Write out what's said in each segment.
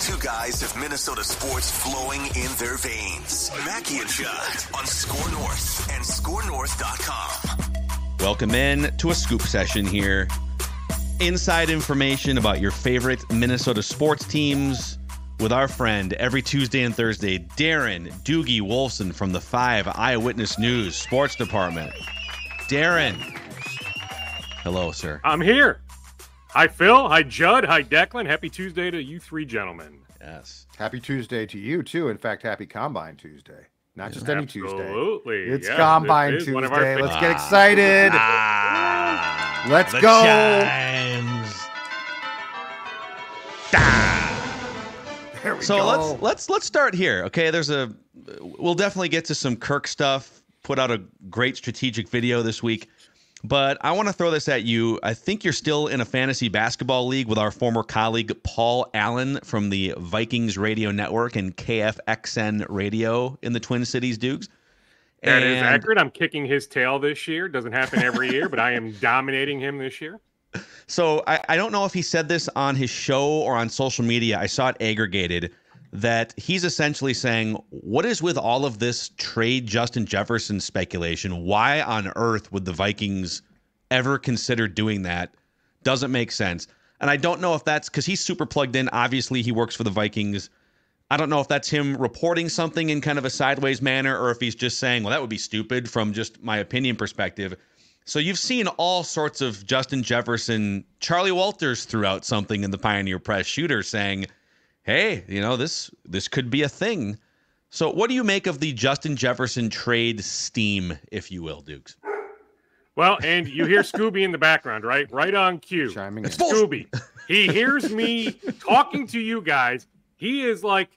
Two guys have Minnesota sports flowing in their veins. Mackie and Judd on SKOR North and SKORNorth.com. Welcome in to a scoop session here. Inside information about your favorite Minnesota sports teams with our friend every Tuesday and Thursday, Darren Doogie Wolfson from the 5 Eyewitness News Sports Department. Darren. Hello, sir. I'm here. Hi, Phil. Hi, Judd. Hi, Declan. Happy Tuesday to you three gentlemen. Yes. Happy Tuesday to you, too. In fact, happy Combine Tuesday. Not just any Tuesday. Absolutely. It's Combine it Tuesday. Let's get excited. Let's the go. Chimes. There we So go. let's start here. Okay, we'll definitely get to some Kirk stuff. Put out a great strategic video this week. But I want to throw this at you. I think you're still in a fantasy basketball league with our former colleague Paul Allen from the Vikings Radio Network and KFXN Radio in the Twin Cities, Dukes. That is accurate. I'm kicking his tail this year. Doesn't happen every year, but I am dominating him this year. So I don't know if he said this on his show or on social media. I saw it aggregated that he's essentially saying, what is with all of this trade Justin Jefferson speculation? Why on earth would the Vikings ever consider doing that? Doesn't make sense. And I don't know if that's because he's super plugged in. Obviously, he works for the Vikings. I don't know if that's him reporting something in kind of a sideways manner or if he's just saying, well, that would be stupid from just my opinion perspective. So you've seen all sorts of Justin Jefferson. Charlie Walters threw out something in the Pioneer Press shooter saying, hey, this could be a thing. So what do you make of the Justin Jefferson trade steam, if you will, Dukes? Well, and you hear Scooby in the background, right? Right on cue. Chiming in. Scooby. He hears me talking to you guys. He is like,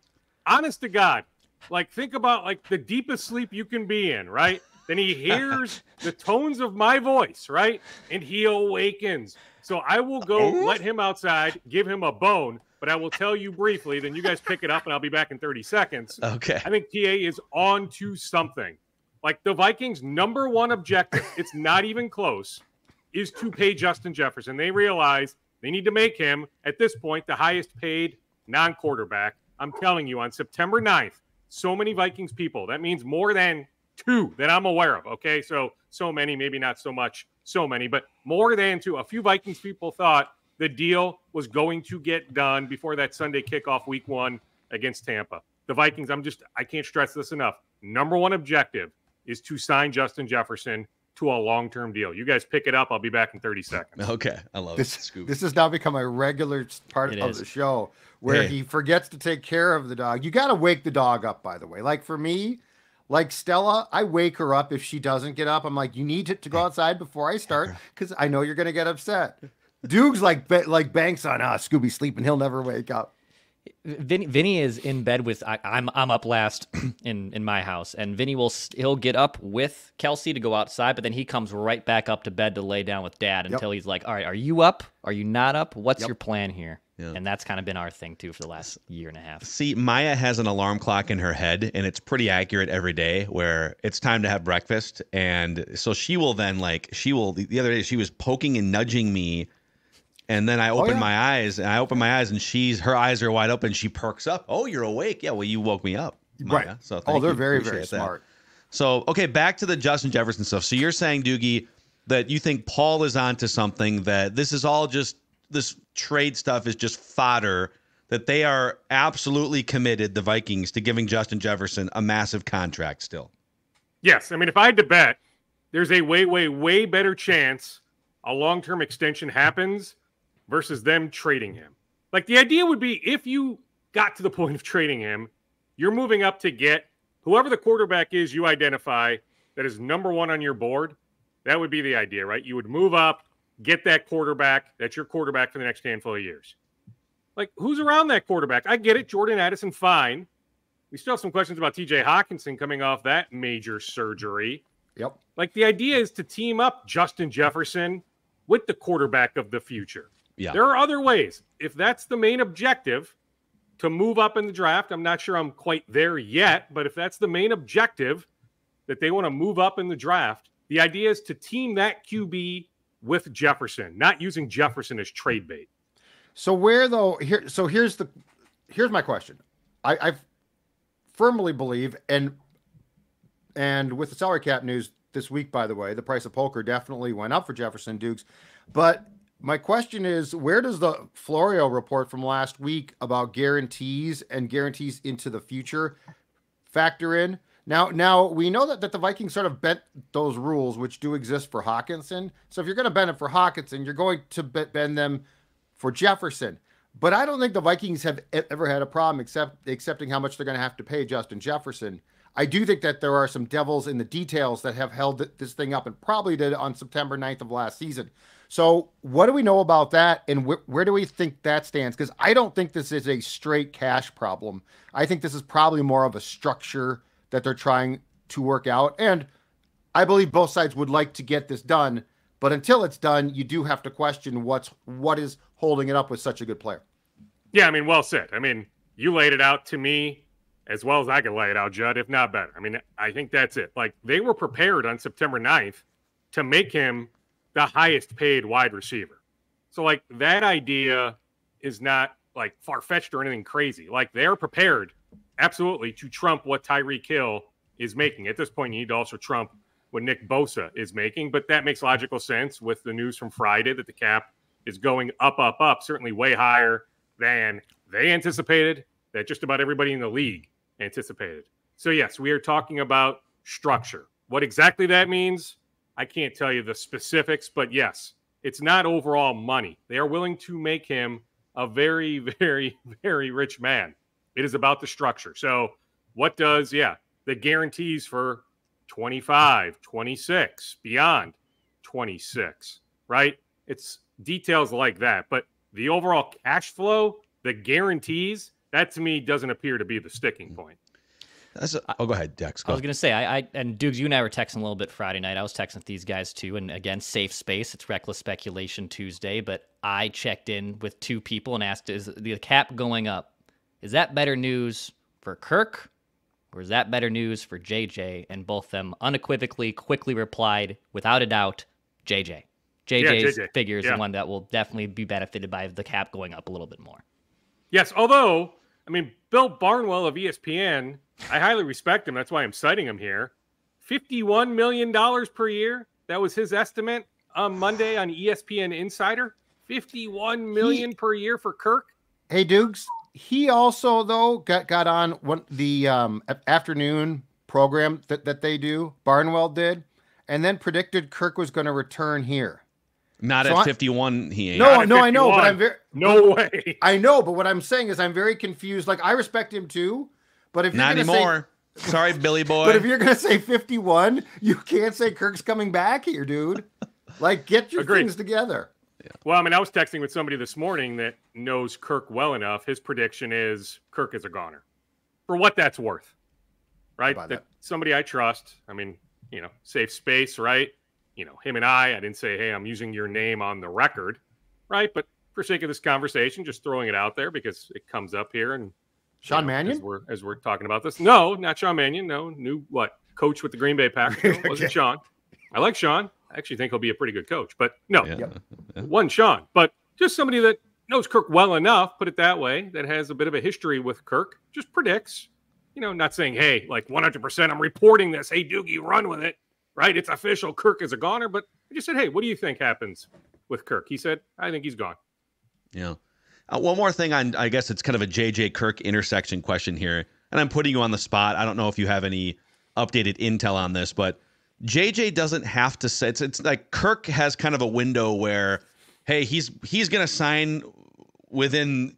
honest to God, like think about like the deepest sleep you can be in, right? Then he hears the tones of my voice, right? And he awakens. So I will go let him outside, give him a bone. But I will tell you briefly, then you guys pick it up, and I'll be back in 30 seconds. Okay. I think TA is on to something. Like the Vikings' number one objective, it's not even close, is to pay Justin Jefferson. They realize they need to make him, at this point, the highest paid non-quarterback. I'm telling you, on September 9th, so many Vikings people, that means more than 2 that I'm aware of, okay? So many, maybe not so much, so many, but more than 2. A few Vikings people thought the deal was going to get done before that Sunday kickoff week 1 against Tampa. The Vikings, I can't stress this enough. Number one objective is to sign Justin Jefferson to a long-term deal. You guys pick it up. I'll be back in 30 seconds. Okay. I love This has now become a regular part of the show where he forgets to take care of the dog. You got to wake the dog up, by the way. Like for me, like Stella, I wake her up if she doesn't get up. I'm like, you need to go outside before I start because I know you're going to get upset. Duke's like Banks on Scooby sleeping. He'll never wake up. Vinny is in bed with I'm up last in my house, and Vinny he'll get up with Kelsey to go outside, but then he comes right back up to bed to lay down with Dad until he's like, all right, are you up? Are you not up? What's your plan here? Yeah. And that's kind of been our thing too for the last year and a half. See, Maya has an alarm clock in her head, and it's pretty accurate every day where it's time to have breakfast, and so she will then the other day she was poking and nudging me. And then I open my eyes, and her eyes are wide open. She perks up. Oh, you're awake. Yeah, well, you woke me up, Maya. Right. So they're very, very smart. So, okay, back to the Justin Jefferson stuff. So you're saying, Doogie, that you think Paul is onto something, that this is all just, this trade stuff is just fodder, that they are absolutely committed, the Vikings, to giving Justin Jefferson a massive contract still. Yes. I mean, if I had to bet, there's a way, way, way better chance a long-term extension happens versus them trading him. Like the idea would be if you got to the point of trading him, you're moving up to get whoever the quarterback is you identify that is number one on your board. That would be the idea, right? You would move up, get that quarterback. That's your quarterback for the next handful of years. Like who's around that quarterback? I get it. Jordan Addison, fine. We still have some questions about TJ Hawkinson coming off that major surgery. Yep. Like the idea is to team up Justin Jefferson with the quarterback of the future. Yeah. There are other ways. If that's the main objective, to move up in the draft, I'm not sure I'm quite there yet, but if that's the main objective, that they want to move up in the draft, the idea is to team that QB with Jefferson, not using Jefferson as trade bait. So where though? Here's the here's my question. I firmly believe, and with the salary cap news this week, by the way, the price of poker definitely went up for Jefferson Dukes. But my question is, where does the Florio report from last week about guarantees and guarantees into the future factor in? Now we know that the Vikings sort of bent those rules, which do exist for Hawkinson. So if you're going to bend it for Hawkinson, you're going to bend them for Jefferson. But I don't think the Vikings have ever had a problem accepting how much they're going to have to pay Justin Jefferson. I do think that there are some devils in the details that have held this thing up, and probably did on September 9th of last season. So what do we know about that, and where do we think that stands? Because I don't think this is a straight cash problem. I think this is probably more of a structure that they're trying to work out. And I believe both sides would like to get this done. But until it's done, you do have to question what is holding it up with such a good player. Yeah, I mean, well said. I mean, you laid it out to me as well as I can lay it out, Judd, if not better. I mean, I think that's it. Like, they were prepared on September 9th to make him the highest paid wide receiver. So, like, that idea is not, like, far-fetched or anything crazy. Like, they're prepared, absolutely, to trump what Tyreek Hill is making. At this point, you need to also trump what Nick Bosa is making, but that makes logical sense with the news from Friday that the cap is going up, certainly way higher than they anticipated, that just about everybody in the league anticipated. So, yes, we are talking about structure. What exactly that means, I can't tell you the specifics, but yes, it's not overall money. They are willing to make him a very, very, very rich man. It is about the structure. So what does, the guarantees for 25, 26, beyond 26, right? It's details like that. But the overall cash flow, the guarantees, that to me doesn't appear to be the sticking point. Go ahead, Dex. I was going to say, and Dukes, you and I were texting a little bit Friday night. I was texting with these guys too. And again, safe space. It's Reckless Speculation Tuesday. But I checked in with two people and asked, is the cap going up? Is that better news for Kirk, or is that better news for JJ? And both of them unequivocally, quickly replied, without a doubt, JJ. JJ's figure is the one that will definitely be benefited by the cap going up a little bit more. Yes, although, I mean, Bill Barnwell of ESPN, I highly respect him. That's why I'm citing him here. $51 million per year. That was his estimate on Monday on ESPN Insider. $51 million per year for Kirk. Hey, Dukes. He also, though, got on the afternoon program that they do, Barnwell did, and then predicted Kirk was going to return here. Not at 51, he ain't. No, I know, but I'm very... No way. I know, but what I'm saying is I'm very confused. Like, I respect him, too, but if you're not anymore. Sorry, Billy boy. But if you're going to say 51, you can't say Kirk's coming back here, dude. Like, get your things together. Yeah. Well, I mean, I was texting with somebody this morning that knows Kirk well enough. His prediction is Kirk is a goner. For what that's worth, right? That somebody I trust. I mean, safe space, right? Him and I didn't say, hey, I'm using your name on the record, right? But for sake of this conversation, just throwing it out there because it comes up here. And Sean Mannion? As we're talking about this. No, not Sean Mannion. No, new coach with the Green Bay Packers. No, wasn't Sean. I like Sean. I actually think he'll be a pretty good coach. But no, wasn't Sean. But just somebody that knows Kirk well enough, put it that way, that has a bit of a history with Kirk, just predicts. Not saying, hey, like 100% I'm reporting this. Hey, Doogie, run with it. Right? It's official. Kirk is a goner. But I just said, hey, what do you think happens with Kirk? He said, I think he's gone. Yeah. One more thing on, I guess it's kind of a JJ Kirk intersection question here. And I'm putting you on the spot. I don't know if you have any updated intel on this, but JJ doesn't have to say, it's like Kirk has kind of a window where, hey, he's going to sign within,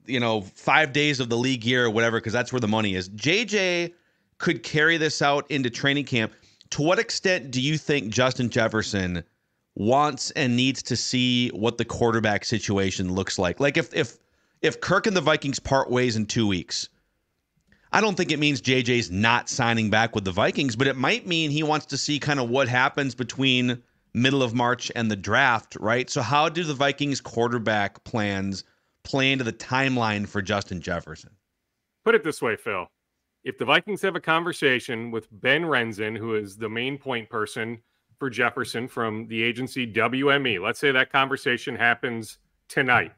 5 days of the league year or whatever, because that's where the money is. JJ could carry this out into training camp. To what extent do you think Justin Jefferson wants and needs to see what the quarterback situation looks like? Like if Kirk and the Vikings part ways in 2 weeks, I don't think it means JJ's not signing back with the Vikings, but it might mean he wants to see kind of what happens between middle of March and the draft, right? So how do the Vikings quarterback plans play into the timeline for Justin Jefferson? Put it this way, Phil. If the Vikings have a conversation with Ben Renzen, who is the main point person for Jefferson from the agency WME, let's say that conversation happens tonight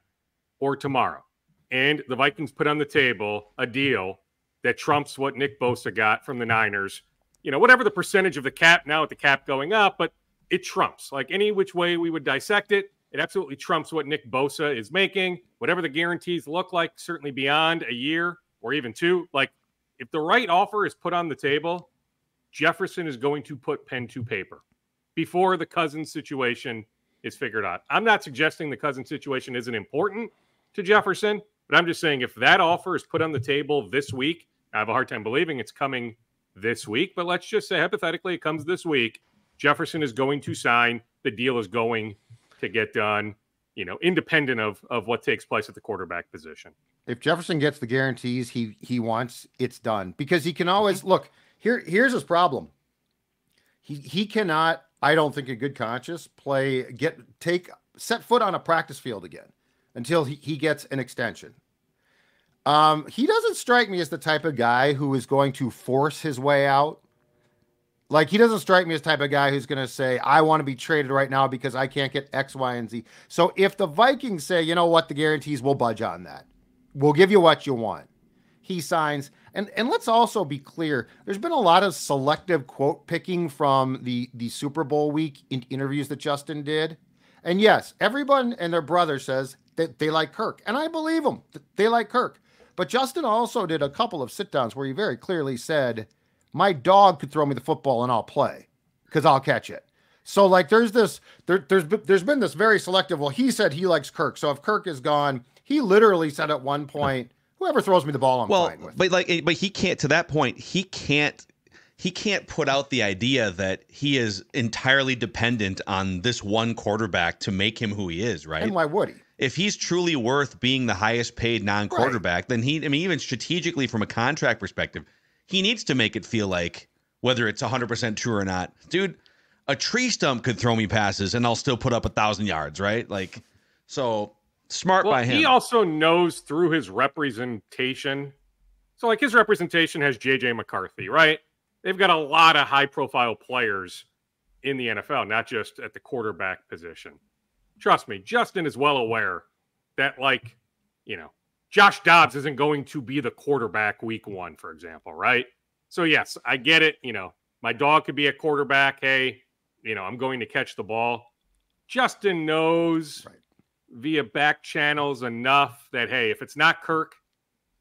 or tomorrow, and the Vikings put on the table a deal that trumps what Nick Bosa got from the Niners. You know, whatever the percentage of the cap now with the cap going up, but it trumps. Like any which way we would dissect it, it absolutely trumps what Nick Bosa is making. Whatever the guarantees look like, certainly beyond a year or even two. Like, if the right offer is put on the table, Jefferson is going to put pen to paper before the Cousins situation is figured out. I'm not suggesting the Cousins situation isn't important to Jefferson, but I'm just saying if that offer is put on the table this week, I have a hard time believing it's coming this week, but let's just say hypothetically it comes this week, Jefferson is going to sign. The deal is going to get done, you know, independent of what takes place at the quarterback position. If Jefferson gets the guarantees he wants, it's done. Because he can always look, here's his problem. He cannot, I don't think in good conscience, set foot on a practice field again until he gets an extension. He doesn't strike me as the type of guy who is going to force his way out. Like, he doesn't strike me as the type of guy who's going to say, I want to be traded right now because I can't get X, Y, and Z. So if the Vikings say, you know what, the guarantees, we'll budge on that. We'll give you what you want. He signs. And let's also be clear. There's been a lot of selective quote picking from the Super Bowl week in interviews that Justin did. And yes, everyone and their brother says that they like Kirk. And I believe them. They like Kirk. But Justin also did a couple of sit-downs where he very clearly said, my dog could throw me the football and I'll play because I'll catch it. So like there's been this very selective, well, he said he likes Kirk. So if Kirk is gone, he literally said at one point, whoever throws me the ball, I'm fine with. But he can't, to that point, he can't put out the idea that he is entirely dependent on this one quarterback to make him who he is, right? And why would he? If he's truly worth being the highest paid non-quarterback, then even strategically from a contract perspective, he needs to make it feel like, whether it's 100% true or not, dude, a tree stump could throw me passes and I'll still put up 1,000 yards, right? Like, so smart by him. He also knows through his representation. So like his representation has JJ McCarthy, right? They've got a lot of high profile players in the NFL, not just at the quarterback position. Trust me, Justin is well aware that, like, you know, Josh Dobbs isn't going to be the quarterback week one, for example, right? So, yes, I get it. You know, my dog could be a quarterback. Hey, you know, I'm going to catch the ball. Justin knows via back channels enough that, hey, if it's not Kirk,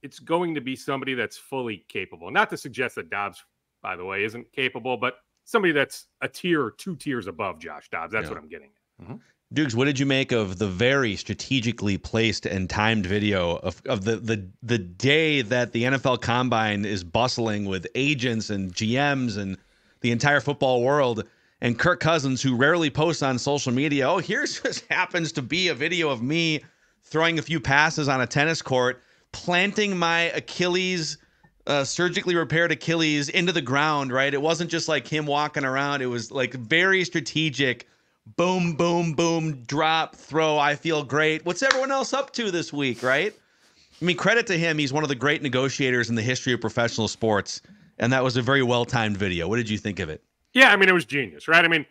it's going to be somebody that's fully capable. Not to suggest that Dobbs, by the way, isn't capable, but somebody that's a tier or 2 tiers above Josh Dobbs. That's what I'm getting at. Mm-hmm. Dukes, what did you make of the very strategically placed and timed video of the day that the NFL Combine is bustling with agents and GMs and the entire football world, and Kirk Cousins, who rarely posts on social media, oh, here's just happens to be a video of me throwing a few passes on a tennis court, planting my Achilles, surgically repaired Achilles into the ground, right? It wasn't just like him walking around. It was like very strategic. Boom, boom, boom, drop, throw, I feel great. What's everyone else up to this week, right? I mean, credit to him. He's one of the great negotiators in the history of professional sports, and that was a very well-timed video. What did you think of it? Yeah, I mean, it was genius, right? I mean,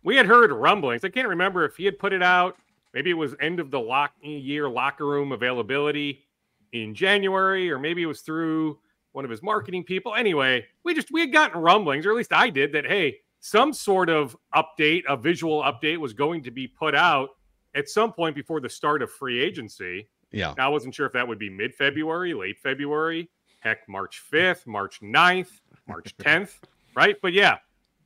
we had heard rumblings. I can't remember if he had put it out. Maybe it was end of the year locker room availability in January, or maybe it was through one of his marketing people. Anyway, we had gotten rumblings, or at least I did, that, hey, some sort of update, a visual update, was going to be put out at some point before the start of free agency. Yeah. Now, I wasn't sure if that would be mid-February, late February, heck, March 5th, March 9th, March 10th, right? But yeah,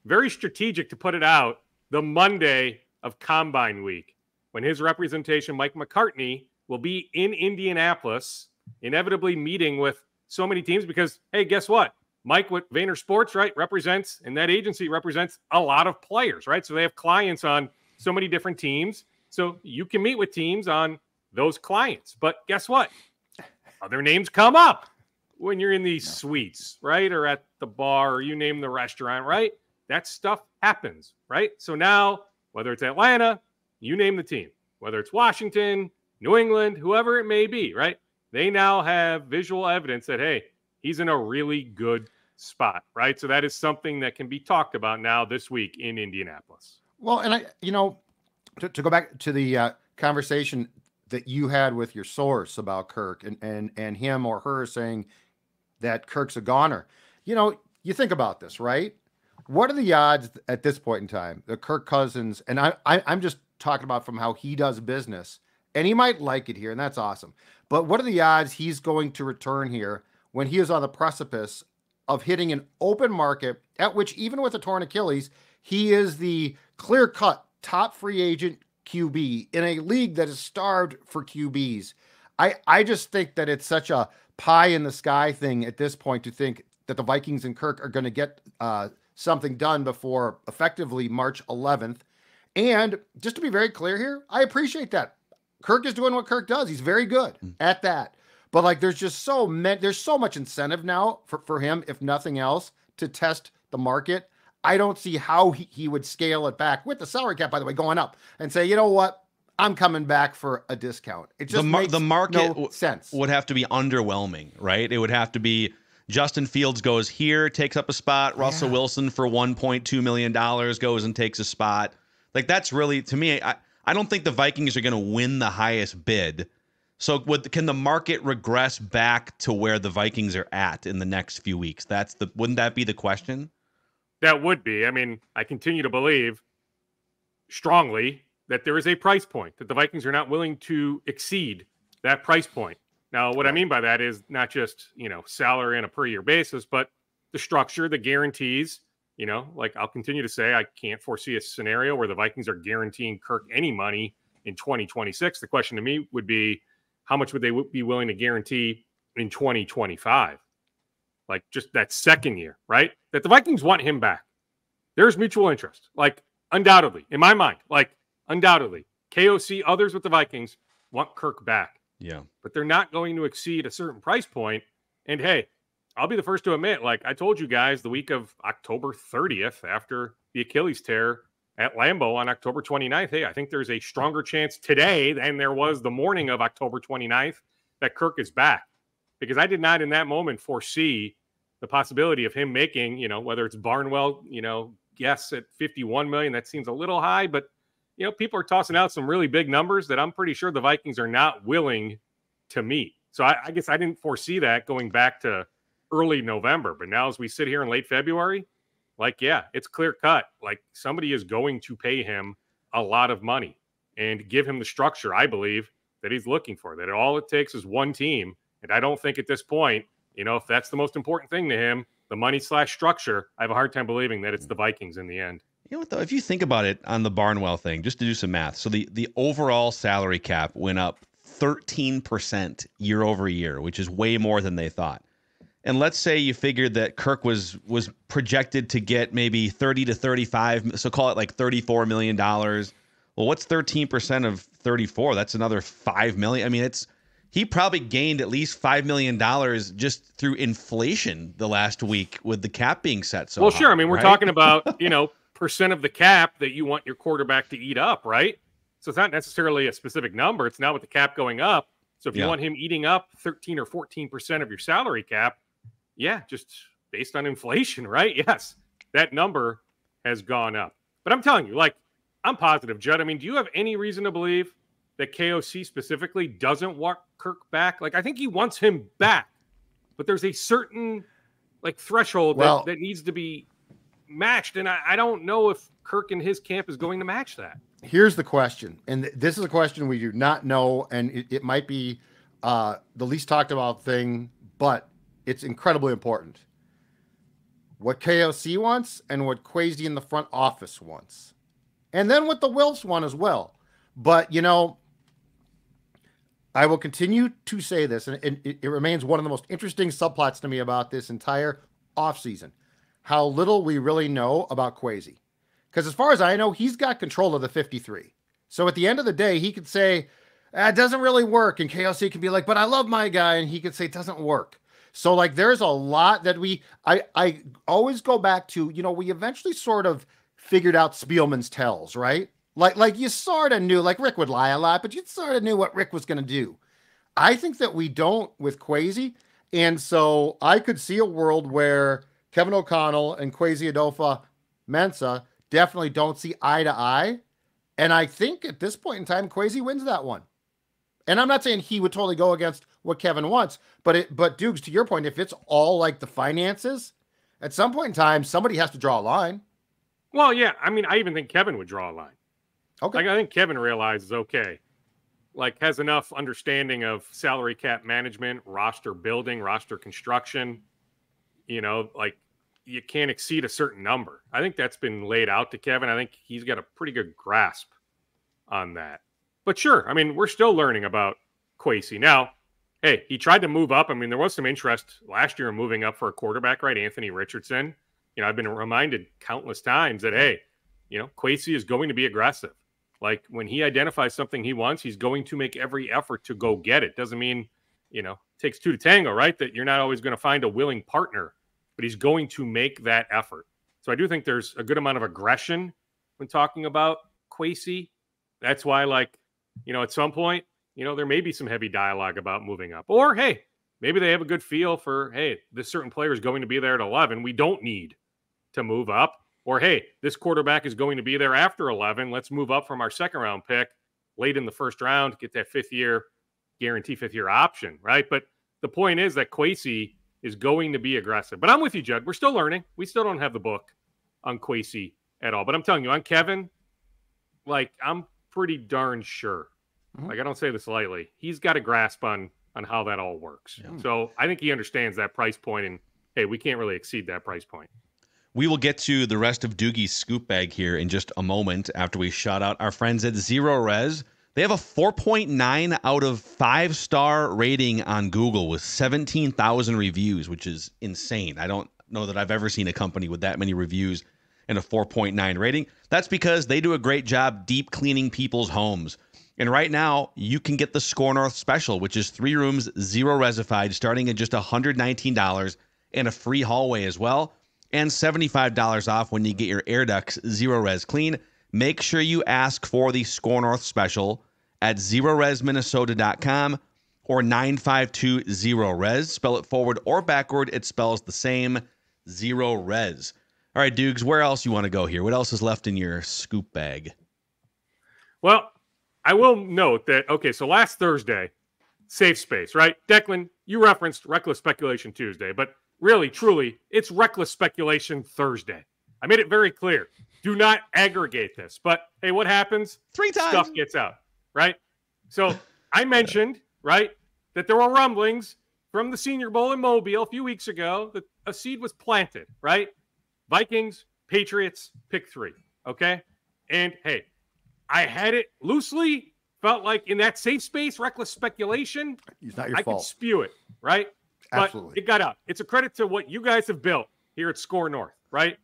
very strategic to put it out the Monday of Combine Week, when his representation, Mike McCartney, will be in Indianapolis, inevitably meeting with so many teams because, hey, guess what? Mike with Vayner Sports, right, represents, and that agency represents a lot of players, right? So they have clients on so many different teams. So you can meet with teams on those clients. But guess what? Other names come up when you're in these suites, right? Or at the bar, or you name the restaurant, right? That stuff happens, right? So now, whether it's Atlanta, you name the team, whether it's Washington, New England, whoever it may be, right? They now have visual evidence that, hey, he's in a really good spot, right? So that is something that can be talked about now this week in Indianapolis. Well, and to go back to the conversation, that you had with your source about Kirk and him or her saying that Kirk's a goner. You know, you think about this, right? What are the odds at this point in time that Kirk Cousins, and I'm just talking about from how he does business, and he might like it here, and that's awesome. But what are the odds he's going to return here when he is on the precipice of hitting an open market at which, even with a torn Achilles, he is the clear-cut top free agent QB in a league that is starved for QBs? I just think that it's such a pie in the sky thing at this point to think that the Vikings and Kirk are going to get something done before effectively March 11th. And just to be very clear here, I appreciate that. Kirk is doing what Kirk does. He's very good at that. But like, there's so much incentive now for him, if nothing else, to test the market. I don't see how he would scale it back with the salary cap, by the way, going up and say, you know what, I'm coming back for a discount. It just makes the market no sense. Would have to be underwhelming, right? It would have to be Justin Fields goes here, takes up a spot. Russell Wilson for $1.2 million goes and takes a spot. Like, that's really, to me, I don't think the Vikings are going to win the highest bid. So can the market regress back to where the Vikings are at in the next few weeks? Wouldn't that be the question? That would be. I mean, I continue to believe strongly that there is a price point that the Vikings are not willing to exceed that price point. Now, what I mean by that is not just, salary on a per year basis, but the structure, the guarantees. Like, I'll continue to say, I can't foresee a scenario where the Vikings are guaranteeing Kirk any money in 2026. The question to me would be, how much would they be willing to guarantee in 2025? Like, just that second year, right? That the Vikings want him back. There's mutual interest, like, undoubtedly, in my mind, like, undoubtedly. KOC, others with the Vikings want Kirk back. Yeah. But they're not going to exceed a certain price point. And hey, I'll be the first to admit, like I told you guys the week of October 30th after the Achilles tear at Lambeau on October 29th, hey, I think there's a stronger chance today than there was the morning of October 29th that Kirk is back. Because I did not in that moment foresee the possibility of him making, whether it's Barnwell, guess at $51 million, that seems a little high, but people are tossing out some really big numbers that I'm pretty sure the Vikings are not willing to meet. So I guess I didn't foresee that going back to early November. But now as we sit here in late February, like, yeah, it's clear cut. Like, somebody is going to pay him a lot of money and give him the structure, I believe, that he's looking for. That all it takes is one team. And I don't think at this point, if that's the most important thing to him, the money/structure, I have a hard time believing that it's the Vikings in the end. You know what, though? If you think about it on the Barnwell thing, just to do some math. So the overall salary cap went up 13% year over year, which is way more than they thought. And let's say you figured that Kirk was projected to get maybe 30 to 35, so call it like $34 million. Well, what's 13% of 34? That's another $5 million. I mean, he probably gained at least $5 million just through inflation the last week with the cap being set so high, sure. I mean, we're right? talking about, percent of the cap that you want your quarterback to eat up, right? So it's not necessarily a specific number. It's now with the cap going up. So if you want him eating up 13 or 14% of your salary cap, just based on inflation, right? Yes, that number has gone up. But I'm telling you, like, I'm positive, Judd. I mean, do you have any reason to believe that KOC specifically doesn't want Kirk back? Like, I think he wants him back, but there's a certain threshold that needs to be matched. And I don't know if Kirk and his camp is going to match that. Here's the question. And this is a question we do not know. And it might be the least talked about thing, but it's incredibly important. What KOC wants and what Kwesi in the front office wants. And then what the Wilfs want as well. But, I will continue to say this, and it remains one of the most interesting subplots to me about this entire offseason, how little we really know about Kwesi. Because as far as I know, he's got control of the 53. So at the end of the day, he could say, it doesn't really work. And KOC can be like, but I love my guy. And he could say, it doesn't work. So there's a lot that I always go back to, we eventually sort of figured out Spielman's tells, right? Like you sort of knew, like Rick would lie a lot, but you sort of knew what Rick was going to do. I think that we don't with Kwesi. And so I could see a world where Kevin O'Connell and Kwesi Adolphus-Mensah definitely don't see eye to eye. And I think at this point in time, Kwesi wins that one. And I'm not saying he would totally go against what Kevin wants, but Dukes, to your point, if it's all like the finances, at some point in time, somebody has to draw a line. Well, yeah. I mean, I even think Kevin would draw a line. Okay. Like, I think Kevin realizes, okay, like has enough understanding of salary cap management, roster building, roster construction, like you can't exceed a certain number. I think that's been laid out to Kevin. I think he's got a pretty good grasp on that. But sure, I mean, we're still learning about Kwesi. Now, hey, he tried to move up. I mean, there was some interest last year in moving up for a quarterback, right? Anthony Richardson. I've been reminded countless times that, hey, Kwesi is going to be aggressive. Like when he identifies something he wants, he's going to make every effort to go get it. Doesn't mean, it takes two to tango, right? That you're not always going to find a willing partner, but he's going to make that effort. So I do think there's a good amount of aggression when talking about Kwesi. That's why, at some point, there may be some heavy dialogue about moving up. Or, hey, maybe they have a good feel for, hey, this certain player is going to be there at 11. We don't need to move up. Or, hey, this quarterback is going to be there after 11. Let's move up from our second-round pick late in the first round, get that guarantee fifth-year option, right? But the point is that Kwesi is going to be aggressive. But I'm with you, Judd. We're still learning. We still don't have the book on Kwesi at all. But I'm telling you, on Kevin, I'm pretty darn sure. I don't say this lightly. He's got a grasp on how that all works. Yeah. So I think he understands that price point, and hey, we can't really exceed that price point. We will get to the rest of Doogie's scoop bag here in just a moment after we shout out our friends at Zero Res. They have a 4.9 out of 5-star rating on Google with 17,000 reviews, which is insane. I don't know that I've ever seen a company with that many reviews and a 4.9 rating. That's because they do a great job deep cleaning people's homes. And right now, you can get the SKOR North special, which is 3 rooms, 0 resified, starting at just $119 and a free hallway as well, and $75 off when you get your air ducts 0 res clean. Make sure you ask for the SKOR North special at zeroresminnesota.com or 9520-RES. Spell it forward or backward. It spells the same, 0 res. All right, Dukes, where else you want to go here? What else is left in your scoop bag? Well, I will note that, okay, so last Thursday, safe space, right? Declan, you referenced Reckless Speculation Tuesday, but really, truly, it's Reckless Speculation Thursday. I made it very clear. Do not aggregate this. But, hey, what happens? 3 times. Stuff gets out, right? So I mentioned, right, that there were rumblings from the Senior Bowl in Mobile a few weeks ago that a seed was planted, right? Vikings, Patriots, pick 3, okay? And, hey, I had it loosely, felt like in that safe space, Reckless Speculation, it's not your fault. I could spew it, right? Absolutely. But it got out. It's a credit to what you guys have built here at SKOR North, right?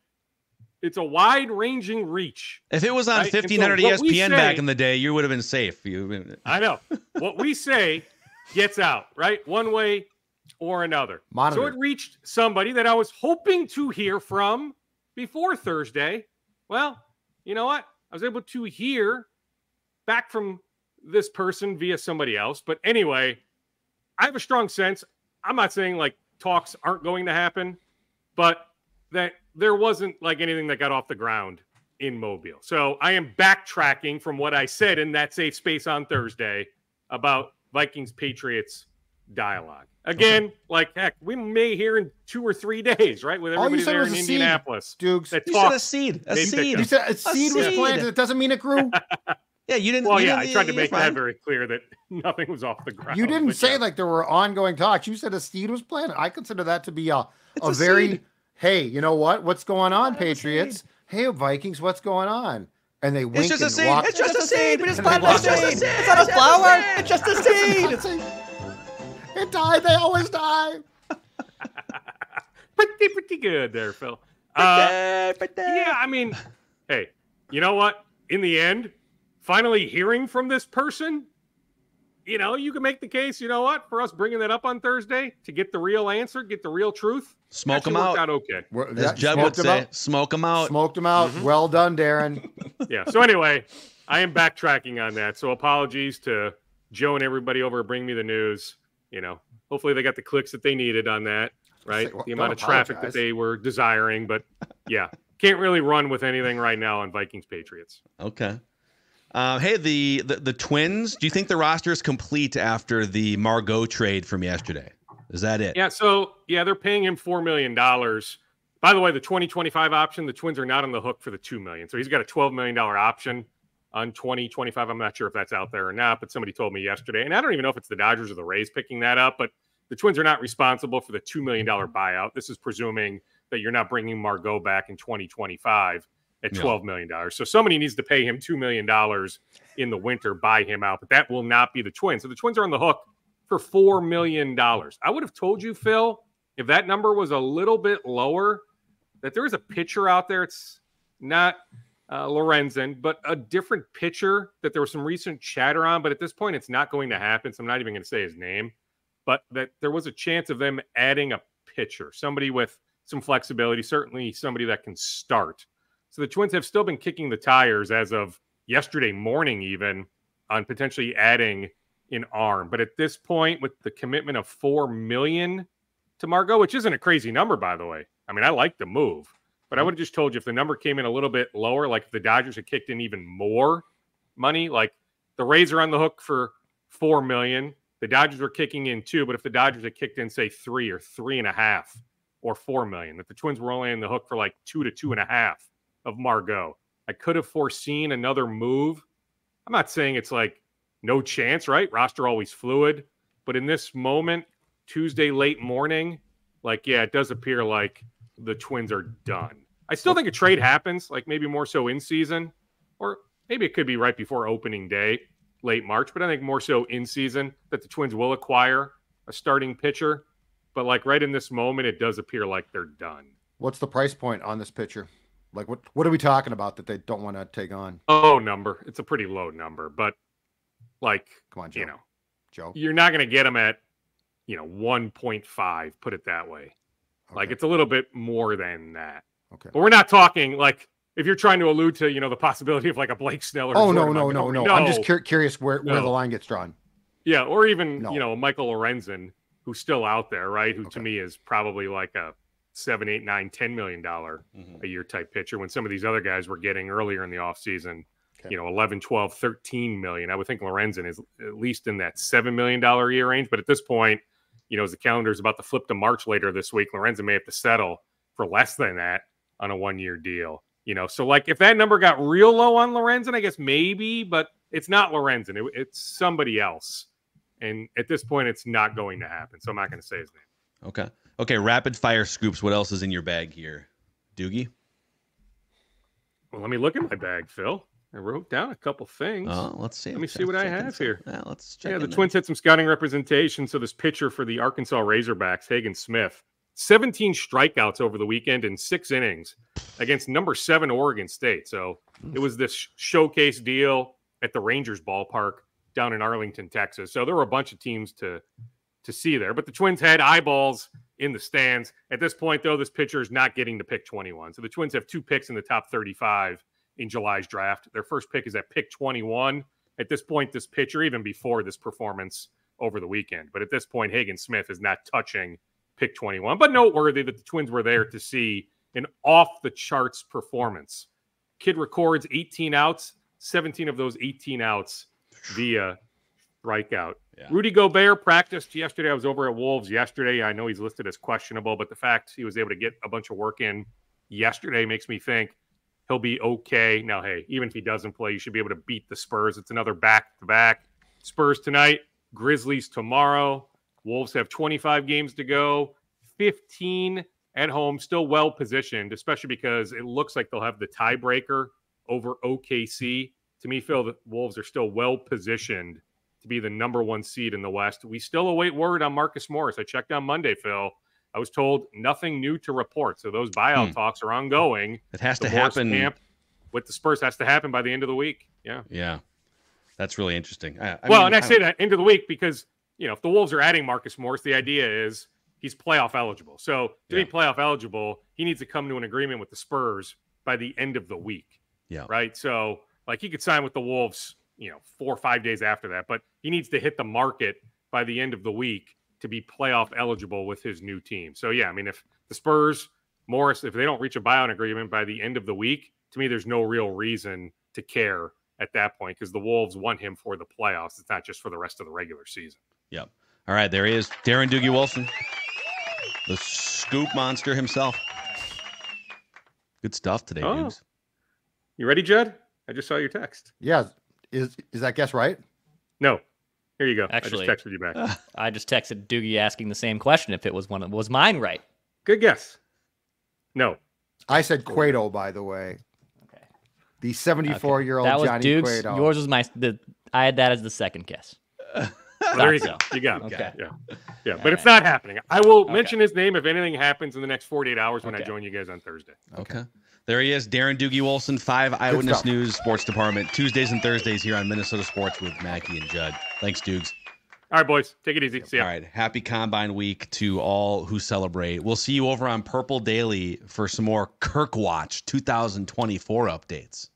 It's a wide-ranging reach. If it was on 1500 ESPN back in the day, you would have been safe. I know. What we say gets out, right? One way or another. Monitor. So it reached somebody that I was hoping to hear from before Thursday. Well, you know what? I was able to hear back from this person via somebody else. But anyway, I have a strong sense. I'm not saying talks aren't going to happen, but that there wasn't anything that got off the ground in Mobile. So I am backtracking from what I said in that safe space on Thursday about Vikings Patriots dialogue. Again, heck, we may hear in 2 or 3 days, right? With everybody there in Indianapolis. Dukes. You said a seed. A seed. You said a seed was planted. It doesn't mean it grew. Yeah, you didn't. Well, I tried to make that very clear that nothing was off the ground. You didn't say there were ongoing talks. You said a seed was planted. I consider that to be a very, seed. Hey, you know what? What's going on, Patriots? Hey, Vikings, what's going on? And they wink and walk. It's just a seed. We just planted a seed. It's not a flower. It's just a seed. It died. They always die. Pretty good there, Phil. Yeah, I mean, hey, you know what? In the end, finally hearing from this person, you can make the case, for us bringing that up on Thursday to get the real answer, get the real truth. Smoke them out. Okay. As Judd would say, smoke them out. Smoked them out. Mm-hmm. Well done, Darren. Yeah. So anyway, I am backtracking on that. So apologies to Joe and everybody over at Bring Me the News. Hopefully they got the clicks that they needed on that, right? The amount of traffic that they were desiring. But yeah, can't really run with anything right now on Vikings Patriots. Okay. Hey, the Twins, do you think the roster is complete after the Margot trade from yesterday? Is that it? Yeah, so, they're paying him $4 million. By the way, the 2025 option, the Twins are not on the hook for the $2 million. So he's got a $12 million option on 2025. I'm not sure if that's out there or not, but somebody told me yesterday. And I don't even know if it's the Dodgers or the Rays picking that up, but the Twins are not responsible for the $2 million buyout. This is presuming that you're not bringing Margot back in 2025 at $12 million. So somebody needs to pay him $2 million in the winter, buy him out, but that will not be the Twins. So the Twins are on the hook for $4 million. I would have told you, Phil, if that number was a little bit lower, that there is a pitcher out there. It's not Lorenzen, but a different pitcher that there was some recent chatter on, but at this point it's not going to happen. So I'm not even going to say his name, but that there was a chance of them adding a pitcher, somebody with some flexibility, certainly somebody that can start. So the Twins have still been kicking the tires as of yesterday morning, even on potentially adding an arm. But at this point, with the commitment of $4 million to Margot, which isn't a crazy number, by the way. I mean, I like the move, but I would have just told you if the number came in a little bit lower, like if the Dodgers had kicked in even more money, like the Rays are on the hook for $4 million. The Dodgers were kicking in $2 million, but if the Dodgers had kicked in, say, $3 million or $3.5 million or $4 million, that the Twins were only on the hook for like $2 to $2.5 million of Margot. I could have foreseen another move. I'm not saying it's like no chance, right? Roster always fluid. But in this moment, Tuesday late morning, like, yeah, it does appear like the Twins are done. I still think a trade happens, like maybe more so in season, or maybe it could be right before opening day, late March, but I think more so in season that the Twins will acquire a starting pitcher. But like right in this moment, it does appear like they're done. What's the price point on this pitcher? Like what are we talking about that they don't want to take on? Oh, number. It's a pretty low number, but like, come on, Joe. Joe, you're not going to get him at, 1.5, put it that way. Okay. Like it's a little bit more than that. Okay. But we're not talking like if you're trying to allude to, the possibility of like a Blake Snell or no. I'm just curious where the line gets drawn. Yeah, or even, Michael Lorenzen, who's still out there, right? Who to me is probably like a $7, $8, $9, $10 million a year type pitcher when some of these other guys were getting earlier in the offseason, 11, 12, 13 million. I would think Lorenzen is at least in that $7 million a year range. But at this point, as the calendar is about to flip to March later this week, Lorenzen may have to settle for less than that on a 1-year deal. So like if that number got real low on Lorenzen, I guess maybe, but it's not Lorenzen. It's somebody else. And at this point, it's not going to happen. So I'm not going to say his name. Okay. Rapid fire scoops. What else is in your bag here? Doogie? Well, let me look at my bag, Phil. I wrote down a couple things. Oh, let's see. Let me see what I have here. Yeah, let's check. Yeah, the Twins had some scouting representation. So this pitcher for the Arkansas Razorbacks, Hagen Smith, 17 strikeouts over the weekend in 6 innings against number 7 Oregon State. So it was this showcase deal at the Rangers ballpark down in Arlington, Texas. So there were a bunch of teams to see there. But the Twins had eyeballs in the stands. At this point, though, this pitcher is not getting to pick 21. So the Twins have 2 picks in the top 35 in July's draft. Their first pick is at pick 21. At this point, this pitcher, even before this performance over the weekend, but at this point, Hagen Smith is not touching pick 21. But noteworthy that the Twins were there to see an off-the-charts performance. Kid records 18 outs, 17 of those 18 outs via strikeout. Yeah. Rudy Gobert practiced yesterday. I was over at Wolves yesterday. I know he's listed as questionable, but the fact he was able to get a bunch of work in yesterday makes me think he'll be okay. Now, hey, even if he doesn't play, you should be able to beat the Spurs. It's another back-to-back. Spurs tonight, Grizzlies tomorrow. Wolves have 25 games to go, 15 at home, still well-positioned, especially because it looks like they'll have the tiebreaker over OKC. To me, Phil, the Wolves are still well-positioned to be the number 1 seed in the West. We still await word on Marcus Morris. I checked on Monday, Phil. I was told nothing new to report. So those buyout talks are ongoing. It has to happen. Camp with the Spurs has to happen by the end of the week. Yeah. Yeah. That's really interesting. I say that end of the week because, if the Wolves are adding Marcus Morris, the idea is he's playoff eligible. So to be playoff eligible, he needs to come to an agreement with the Spurs by the end of the week. Yeah. Right. So like he could sign with the Wolves, 4 or 5 days after that, but he needs to hit the market by the end of the week to be playoff eligible with his new team. So, yeah, I mean, if the Spurs, Morris, if they don't reach a buyout agreement by the end of the week, to me, there's no real reason to care at that point because the Wolves want him for the playoffs. It's not just for the rest of the regular season. Yep. All right, there he is, Darren Doogie Wilson, the scoop monster himself. Good stuff today, Dukes. You ready, Judd? I just saw your text. Yeah. Is that guess right? No. Here you go. Actually, I just texted you back. I just texted Doogie asking the same question if it was was mine right. Good guess. No. I said Cueto, by the way. Okay. The 74-year-old that was Johnny Dukes. Cueto. Yours was I had that as the second guess. Well, there you go. You got it. Okay. Yeah. But it's not happening. I will mention his name if anything happens in the next 48 hours when I join you guys on Thursday. Okay. There he is, Darren Doogie Wilson, 5 Eyewitness News Sports Department, Tuesdays and Thursdays here on Minnesota Sports with Mackie and Judd. Thanks, Dukes. All right, boys. Take it easy. See ya. All right. Happy Combine Week to all who celebrate. We'll see you over on Purple Daily for some more Kirk Watch 2024 updates.